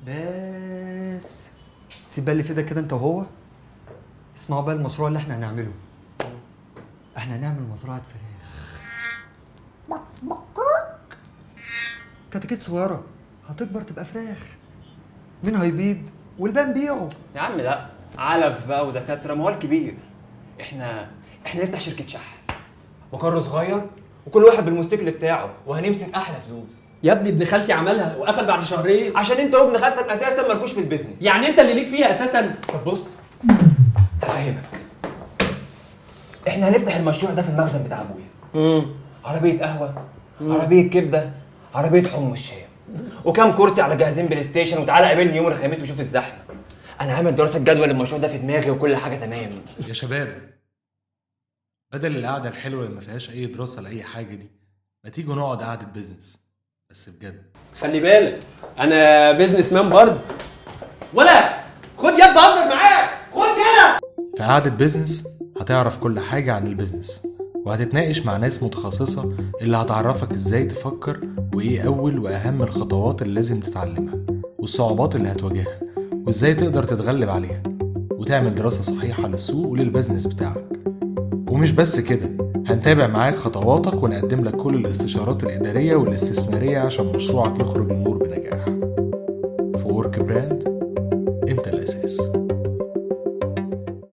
بس سيب بقى اللي في ايدك كده انت وهو. اسمعوا بقى المشروع اللي احنا هنعمله. احنا هنعمل مزرعه فراخ، كتاكيت صغيره هتكبر تبقى فراخ، مين هيبيض والباقي نبيعه. يا عم لا، علف بقى ودكاتره، موال كبير. احنا نفتح شركه شحن، مقر صغير وكل واحد بالموتوسيكل بتاعه، وهنمسك احلى فلوس. يا ابني ابن خالتي عملها وقفل بعد شهرين. عشان انت وابن خالتك اساسا مالكوش في البيزنس. يعني انت اللي ليك فيها اساسا. طب بص هفهمك. احنا هنفتح المشروع ده في المخزن بتاع ابويا. عربيه قهوه، عربيه كبده، عربيه حمص شام، وكام كرسي على جاهزين بلاي ستيشن، وتعالى قابلني يوم الخميس وشوف الزحمه. انا عامل دراسه جدوى للمشروع ده في دماغي وكل حاجه تمام. يا شباب، بدل القعده الحلوه اللي ما فيهاش اي دراسه لاي حاجه دي، ما تيجوا نقعد قعده بيزنس بس بجد. خلي بالك انا بيزنس مان برضه. ولا خد يد بهزر معاك، خد يلا. في قعده بيزنس هتعرف كل حاجه عن البيزنس، وهتتناقش مع ناس متخصصه اللي هتعرفك ازاي تفكر، وايه اول واهم الخطوات اللي لازم تتعلمها، والصعوبات اللي هتواجهها، وازاي تقدر تتغلب عليها، وتعمل دراسه صحيحه للسوق وللبيزنس بتاعك. ومش بس كده، هنتابع معاك خطواتك ونقدم لك كل الاستشارات الإدارية والاستثمارية عشان مشروعك يخرج للنور بنجاح. في ورك براند، انت الأساس.